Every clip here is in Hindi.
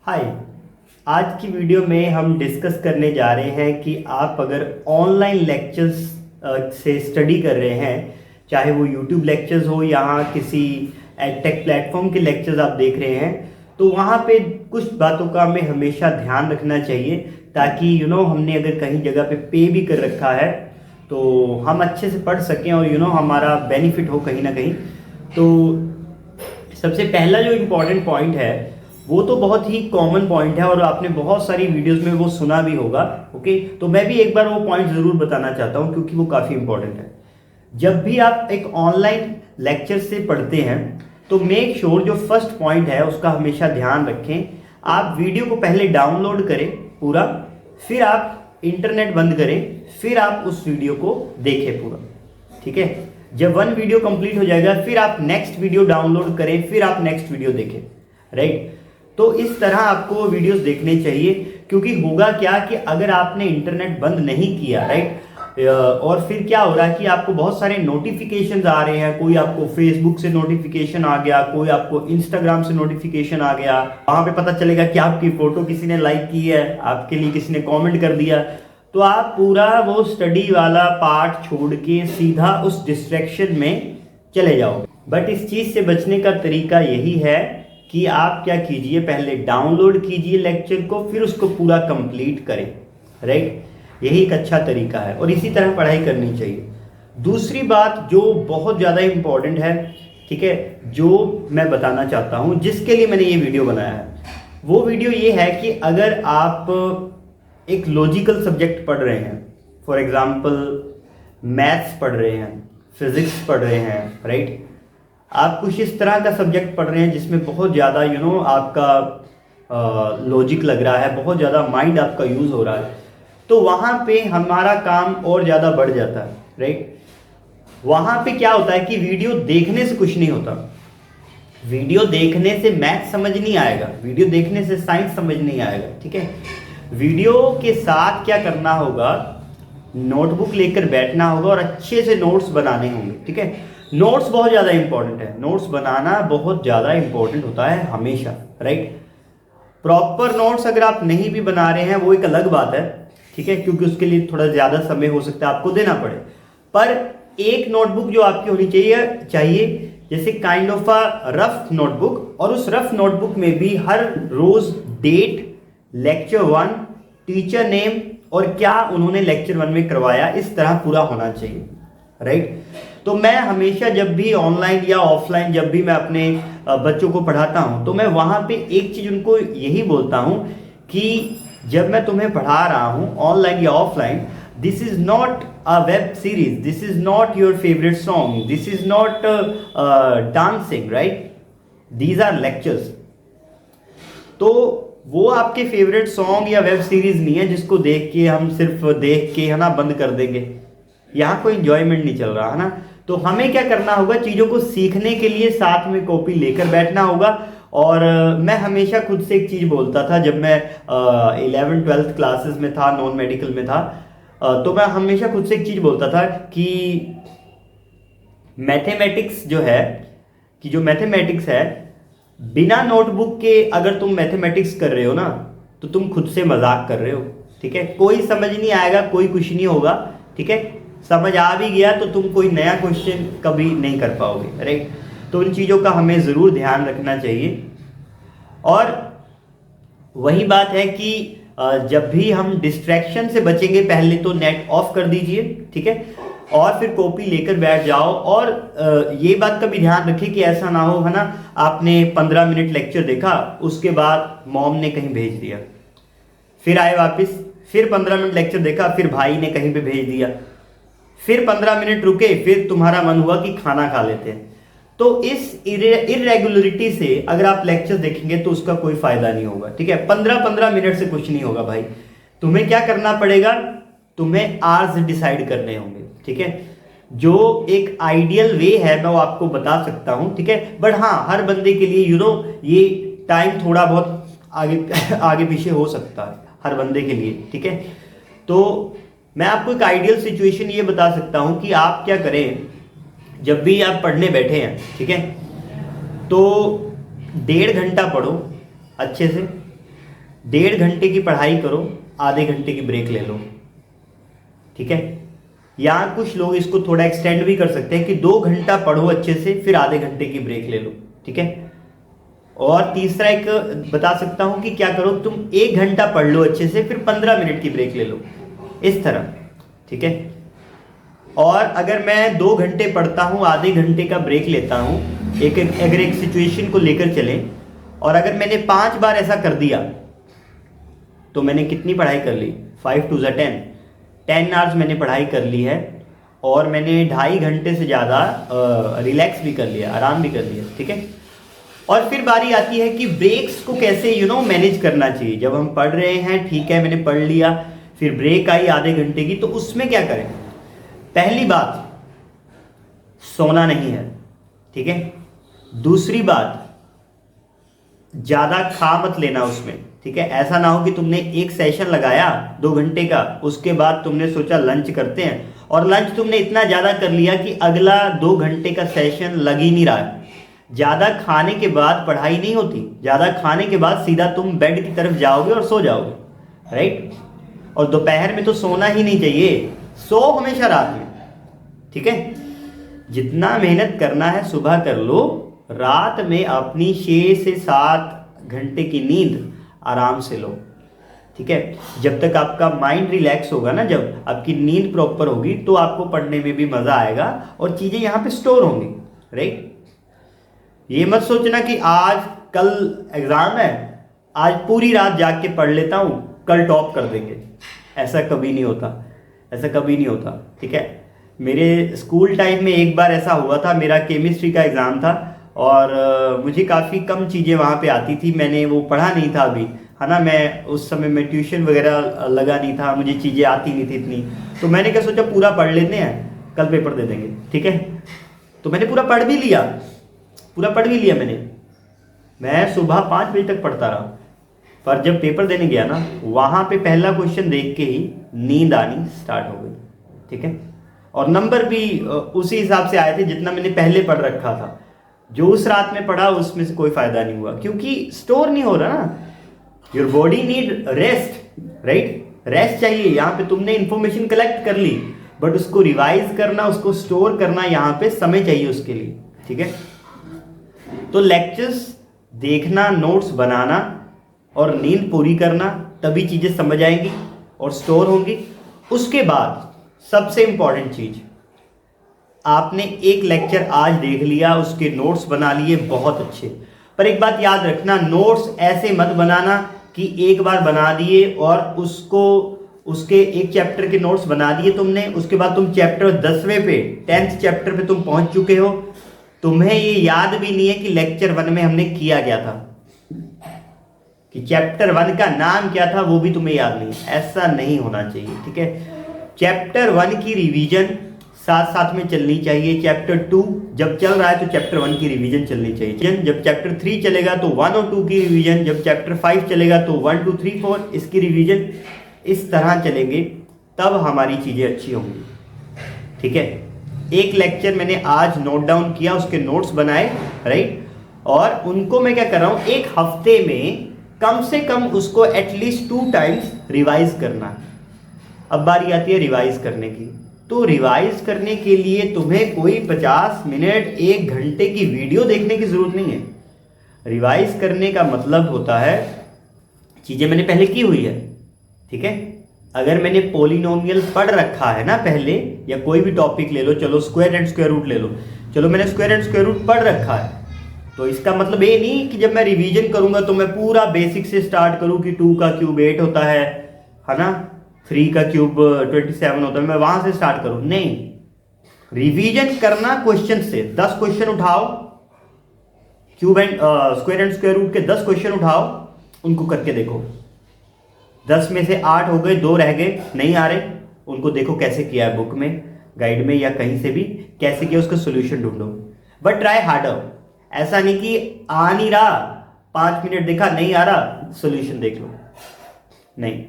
हाय। आज की वीडियो में हम डिस्कस करने जा रहे हैं कि आप अगर ऑनलाइन लेक्चर्स से स्टडी कर रहे हैं, चाहे वो यूट्यूब लेक्चर्स हो या किसी एडटेक प्लेटफॉर्म के लेक्चर्स आप देख रहे हैं, तो वहाँ पे कुछ बातों का हमें हमेशा ध्यान रखना चाहिए ताकि हमने अगर कहीं जगह पे भी कर रखा है तो हम अच्छे से पढ़ सकें और हमारा बेनिफिट हो कहीं ना कहीं। तो सबसे पहला जो इम्पोर्टेंट पॉइंट है वो तो बहुत ही कॉमन पॉइंट है और आपने बहुत सारी वीडियोस में वो सुना भी होगा। ओके, तो मैं भी एक बार वो पॉइंट ज़रूर बताना चाहता हूँ क्योंकि वो काफ़ी इंपॉर्टेंट है। जब भी आप एक ऑनलाइन लेक्चर से पढ़ते हैं तो मेक श्योर जो फर्स्ट पॉइंट है उसका हमेशा ध्यान रखें। आप वीडियो को पहले डाउनलोड करें पूरा, फिर आप इंटरनेट बंद करें, फिर आप उस वीडियो को देखें पूरा। ठीक है, जब वन वीडियो कंप्लीट हो जाएगा फिर आप नेक्स्ट वीडियो डाउनलोड करें, फिर आप नेक्स्ट वीडियो देखें। राइट, तो इस तरह आपको वीडियोस देखने चाहिए क्योंकि होगा क्या कि अगर आपने इंटरनेट बंद नहीं किया, राइट, और फिर क्या हो रहा है कि आपको बहुत सारे नोटिफिकेशंस आ रहे हैं। कोई आपको फेसबुक से नोटिफिकेशन आ गया, कोई आपको इंस्टाग्राम से नोटिफिकेशन आ गया, वहां पे पता चलेगा कि आपकी फोटो किसी ने लाइक की है, आपके लिए किसी ने कमेंट कर दिया, तो आप पूरा वो स्टडी वाला पार्ट छोड़ के सीधा उस डिस्ट्रैक्शन में चले जाओ। बट इस चीज से बचने का तरीका यही है कि आप क्या कीजिए, पहले डाउनलोड कीजिए लेक्चर को, फिर उसको पूरा कंप्लीट करें। राइट, यही एक अच्छा तरीका है और इसी तरह पढ़ाई करनी चाहिए। दूसरी बात जो बहुत ज़्यादा इम्पॉर्टेंट है, ठीक है, जो मैं बताना चाहता हूँ, जिसके लिए मैंने ये वीडियो बनाया है, वो वीडियो ये है कि अगर आप एक लॉजिकल सब्जेक्ट पढ़ रहे हैं, फॉर एग्जाम्पल मैथ्स पढ़ रहे हैं, फिजिक्स पढ़ रहे हैं, राइट, आप कुछ इस तरह का सब्जेक्ट पढ़ रहे हैं जिसमें बहुत ज़्यादा आपका लॉजिक लग रहा है, बहुत ज़्यादा माइंड आपका यूज़ हो रहा है, तो वहाँ पे हमारा काम और ज़्यादा बढ़ जाता है। राइट, वहाँ पे क्या होता है कि वीडियो देखने से कुछ नहीं होता। वीडियो देखने से मैथ समझ नहीं आएगा, वीडियो देखने से साइंस समझ नहीं आएगा। ठीक है, वीडियो के साथ क्या करना होगा, नोटबुक लेकर बैठना होगा और अच्छे से नोट्स बनाने होंगे। ठीक है, नोट्स बहुत ज़्यादा इंपॉर्टेंट है, नोट्स बनाना बहुत ज़्यादा इंपॉर्टेंट होता है हमेशा। राइट, प्रॉपर नोट्स अगर आप नहीं भी बना रहे हैं वो एक अलग बात है, ठीक है, क्योंकि उसके लिए थोड़ा ज़्यादा समय हो सकता है आपको देना पड़े, पर एक नोटबुक जो आपकी होनी चाहिए जैसे kind of a rough notebook, और उस रफ नोटबुक में भी हर रोज डेट, लेक्चर 1, टीचर नेम और क्या उन्होंने लेक्चर 1 में करवाया, इस तरह पूरा होना चाहिए। राइट, तो मैं हमेशा जब भी ऑनलाइन या ऑफलाइन जब भी मैं अपने बच्चों को पढ़ाता हूं तो मैं वहां पे एक चीज उनको यही बोलता हूं कि जब मैं तुम्हें पढ़ा रहा हूं ऑनलाइन या offline, this is not a web series, this is not your favourite song, this is not dancing, right, these are lectures. तो वो आपके फेवरेट सॉन्ग या वेब सीरीज नहीं है जिसको देख के हम सिर्फ देख के है ना बंद कर देंगे, यहाँ कोई इंजॉयमेंट नहीं चल रहा है ना। तो हमें क्या करना होगा, चीज़ों को सीखने के लिए साथ में कॉपी लेकर बैठना होगा। और मैं हमेशा खुद से एक चीज़ बोलता था जब मैं 11th-12th क्लासेस में था, नॉन मेडिकल में था, तो मैं हमेशा खुद से एक चीज़ बोलता था कि मैथमेटिक्स जो है, कि जो मैथमेटिक्स है, बिना नोटबुक के अगर तुम मैथमेटिक्स कर रहे हो ना तो तुम खुद से मजाक कर रहे हो। ठीक है, कोई समझ नहीं आएगा, कोई कुछ नहीं होगा। ठीक है, समझ आ भी गया तो तुम कोई नया क्वेश्चन कभी नहीं कर पाओगे। राइट, तो उन चीज़ों का हमें ज़रूर ध्यान रखना चाहिए। और वही बात है कि जब भी हम डिस्ट्रैक्शन से बचेंगे, पहले तो नेट ऑफ कर दीजिए, ठीक है, और फिर कॉपी लेकर बैठ जाओ। और ये बात का भी ध्यान रखिए कि ऐसा ना हो, है ना, आपने 15 मिनट लेक्चर देखा, उसके बाद मॉम ने कहीं भेज दिया, फिर आए वापस, फिर 15 मिनट लेक्चर देखा, फिर भाई ने कहीं पे भेज दिया, फिर 15 मिनट रुके, फिर तुम्हारा मन हुआ कि खाना खा लेते हैं। तो इस इरेगुलरिटी से अगर आप लेक्चर देखेंगे तो उसका कोई फायदा नहीं होगा। ठीक है, 15-15 मिनट से कुछ नहीं होगा भाई। तुम्हें क्या करना पड़ेगा, तुम्हें आवर्स डिसाइड करने होंगे। ठीक है, जो एक आइडियल वे है मैं वो आपको बता सकता हूं। ठीक है, बट हाँ, हर बंदे के लिए ये टाइम थोड़ा बहुत आगे पीछे हो सकता है हर बंदे के लिए। ठीक है, तो मैं आपको एक आइडियल सिचुएशन ये बता सकता हूं कि आप क्या करें जब भी आप पढ़ने बैठे हैं। ठीक है, तो 1.5 घंटा पढ़ो अच्छे से, 1.5 घंटे की पढ़ाई करो, आधे घंटे की ब्रेक ले लो, ठीक है। या कुछ लोग इसको थोड़ा एक्सटेंड भी कर सकते हैं कि 2 घंटा पढ़ो अच्छे से, फिर आधे घंटे की ब्रेक ले लो, ठीक है। और तीसरा एक बता सकता हूं कि क्या करो, तुम 1 घंटा पढ़ लो अच्छे से, फिर 15 मिनट की ब्रेक ले लो, इस तरह, ठीक है। और अगर मैं 2 घंटे पढ़ता हूं, आधे घंटे का ब्रेक लेता हूं, अगर एक सिचुएशन को लेकर चले, और अगर मैंने 5 बार ऐसा कर दिया तो मैंने कितनी पढ़ाई कर ली, 5 2 10 आवर्स मैंने पढ़ाई कर ली है, और मैंने 2.5 घंटे से ज़्यादा रिलैक्स भी कर लिया, आराम भी कर लिया, ठीक है। और फिर बारी आती है कि ब्रेक्स को कैसे मैनेज करना चाहिए। जब हम पढ़ रहे हैं, ठीक है, मैंने पढ़ लिया, फिर ब्रेक आई आधे घंटे की, तो उसमें क्या करें। पहली बात, सोना नहीं है, ठीक है। दूसरी बात, ज़्यादा खा मत लेना उसमें, ठीक है। ऐसा ना हो कि तुमने एक सेशन लगाया 2 घंटे का, उसके बाद तुमने सोचा लंच करते हैं, और लंच तुमने इतना ज़्यादा कर लिया कि अगला 2 घंटे का सेशन लग ही नहीं रहा है। ज़्यादा खाने के बाद पढ़ाई नहीं होती, ज़्यादा खाने के बाद सीधा तुम बेड की तरफ जाओगे और सो जाओगे, राइट। और दोपहर में तो सोना ही नहीं चाहिए, सो हमेशा रात में, ठीक है। जितना मेहनत करना है सुबह कर लो, रात में अपनी 6 से 7 घंटे की नींद आराम से लो, ठीक है। जब तक आपका माइंड रिलैक्स होगा ना, जब आपकी नींद प्रॉपर होगी, तो आपको पढ़ने में भी मज़ा आएगा और चीज़ें यहाँ पे स्टोर होंगी, राइट। ये मत सोचना कि आज कल एग्ज़ाम है, आज पूरी रात जाग के पढ़ लेता हूँ, कल टॉप कर देंगे। ऐसा कभी नहीं होता, ऐसा कभी नहीं होता, ठीक है। मेरे स्कूल टाइम में एक बार ऐसा हुआ था, मेरा केमिस्ट्री का एग्ज़ाम था, और मुझे काफ़ी कम चीज़ें वहाँ पे आती थी, मैंने वो पढ़ा नहीं था अभी, है ना। मैं उस समय में ट्यूशन वगैरह लगा नहीं था, मुझे चीज़ें आती नहीं थी इतनी, तो मैंने क्या सोचा, पूरा पढ़ लेते हैं, कल पेपर दे देंगे, ठीक है। तो मैंने पूरा पढ़ भी लिया, पूरा पढ़ भी लिया मैं सुबह 5 बजे तक पढ़ता रहा, पर जब पेपर देने गया ना, वहाँ पे पहला क्वेश्चन देख के ही नींद आनी स्टार्ट हो गई, ठीक है। और नंबर भी उसी हिसाब से आए थे जितना मैंने पहले पढ़ रखा था। जो उस रात में पढ़ा उसमें से कोई फायदा नहीं हुआ, क्योंकि स्टोर नहीं हो रहा ना। Your body need rest, right. Rest चाहिए। यहाँ पे तुमने इंफॉर्मेशन कलेक्ट कर ली, बट उसको रिवाइज करना, उसको स्टोर करना, यहाँ पे समय चाहिए उसके लिए, ठीक है। तो लेक्चर्स देखना, नोट्स बनाना और नींद पूरी करना, तभी चीज़ें समझ आएंगी और स्टोर होंगी। उसके बाद सबसे इंपॉर्टेंट चीज़, आपने एक लेक्चर आज देख लिया, उसके नोट्स बना लिए, बहुत अच्छे, पर एक बात याद रखना, नोट्स ऐसे मत बनाना कि एक बार बना दिए और उसके एक चैप्टर के नोट्स बना दिए तुमने, उसके बाद तुम चैप्टर 10वें पे, 10th चैप्टर पे तुम पहुंच चुके हो, तुम्हें ये याद भी नहीं है कि लेक्चर 1 में हमने किया क्या था, कि चैप्टर 1 का नाम क्या था, वो भी तुम्हें याद नहीं। ऐसा नहीं होना चाहिए, ठीक है। चैप्टर 1 की रिवीजन साथ साथ में चलनी चाहिए। चैप्टर 2 जब चल रहा है तो चैप्टर 1 की रिवीजन चलनी चाहिए। जब चैप्टर 3 चलेगा तो 1 और 2 की रिवीजन, जब चैप्टर 5 चलेगा तो 1 2 3 4 इसकी रिवीजन। इस तरह चलेंगे तब हमारी चीज़ें अच्छी होंगी, ठीक है। एक लेक्चर मैंने आज नोट डाउन किया, उसके नोट्स बनाए, राइट, और उनको मैं क्या कर रहा हूँ, एक हफ्ते में कम से कम उसको एटलीस्ट 2 टाइम्स रिवाइज करना। अब बारी आती है रिवाइज करने की, तो रिवाइज करने के लिए तुम्हें कोई 50 मिनट 1 घंटे की वीडियो देखने की ज़रूरत नहीं है। रिवाइज करने का मतलब होता है चीज़ें मैंने पहले की हुई है, ठीक है। अगर मैंने पॉलिनोमियल पढ़ रखा है ना पहले, या कोई भी टॉपिक ले लो, चलो स्क्वायर एंड स्क्वायर रूट ले लो, चलो मैंने स्क्वायर एंड स्क्वायर रूट पढ़ रखा है, तो इसका मतलब ये नहीं कि जब मैं रिवीजन करूंगा तो मैं पूरा बेसिक से स्टार्ट करूं कि 2 का क्यूब 8 होता है ना, 3 का क्यूब 27 होता है, मैं वहां से स्टार्ट करूं। नहीं, रिवीजन करना क्वेश्चन से। 10 क्वेश्चन उठाओ, cube and square and square root के 10 क्वेश्चन उठाओ, उनको करके देखो। 10 में से 8 हो गए, 2 रह गए, नहीं आ रहे, उनको देखो कैसे किया है, बुक में, गाइड में, या कहीं से भी कैसे किया, उसका सोल्यूशन ढूंढो। But try harder. ऐसा नहीं कि आ नहीं रहा, 5 मिनट देखा नहीं आ रहा, सोल्यूशन देख लो, नहीं,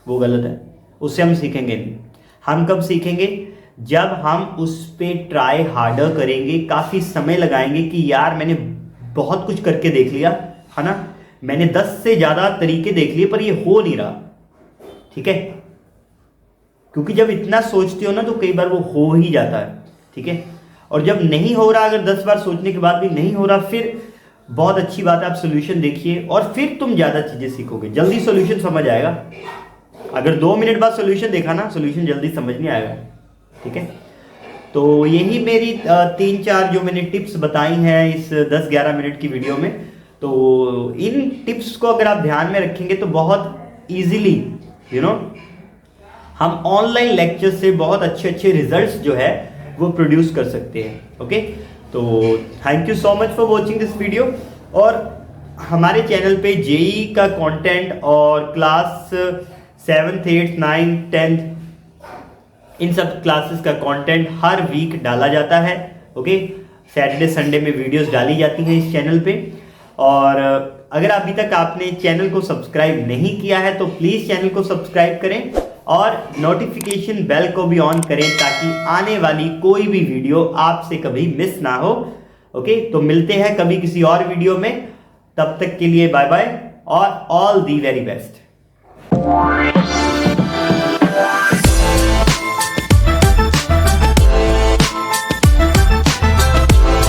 वो गलत है। उससे हम सीखेंगे नहीं। हम कब सीखेंगे, जब हम उस पे ट्राई हार्डर करेंगे, काफ़ी समय लगाएंगे कि यार मैंने बहुत कुछ करके देख लिया, है ना, मैंने 10 से ज्यादा तरीके देख लिए पर ये हो नहीं रहा, ठीक है। क्योंकि जब इतना सोचते हो ना तो कई बार वो हो ही जाता है, ठीक है। और जब नहीं हो रहा, अगर 10 बार सोचने के बाद भी नहीं हो रहा, फिर बहुत अच्छी बात है, आप सोल्यूशन देखिए और फिर तुम ज्यादा चीजें सीखोगे, जल्दी सोल्यूशन समझ आएगा। अगर 2 मिनट बाद सोल्यूशन देखा ना, सोल्यूशन जल्दी समझ नहीं आएगा, ठीक है। तो यही मेरी 3-4 जो मैंने टिप्स बताई हैं इस 10-11 मिनट की वीडियो में। तो इन टिप्स को अगर आप ध्यान में रखेंगे तो बहुत इजीली हम ऑनलाइन लेक्चर से बहुत अच्छे अच्छे रिजल्ट्स जो है वो प्रोड्यूस कर सकते हैं। ओके, तो thank you so much for watching this video. और हमारे चैनल पे जेई का कंटेंट और class 7th 8th 9th 10th इन सब क्लासेस का कंटेंट हर वीक डाला जाता है। ओके, सैटरडे संडे में वीडियोस डाली जाती हैं इस चैनल पे। और अगर अभी तक आपने चैनल को सब्सक्राइब नहीं किया है तो प्लीज चैनल को सब्सक्राइब करें और नोटिफिकेशन बेल को भी ऑन करें ताकि आने वाली कोई भी वीडियो आपसे कभी मिस ना हो। ओके, तो मिलते हैं कभी किसी और वीडियो में, तब तक के लिए बाय बाय और ऑल दी वेरी बेस्ट।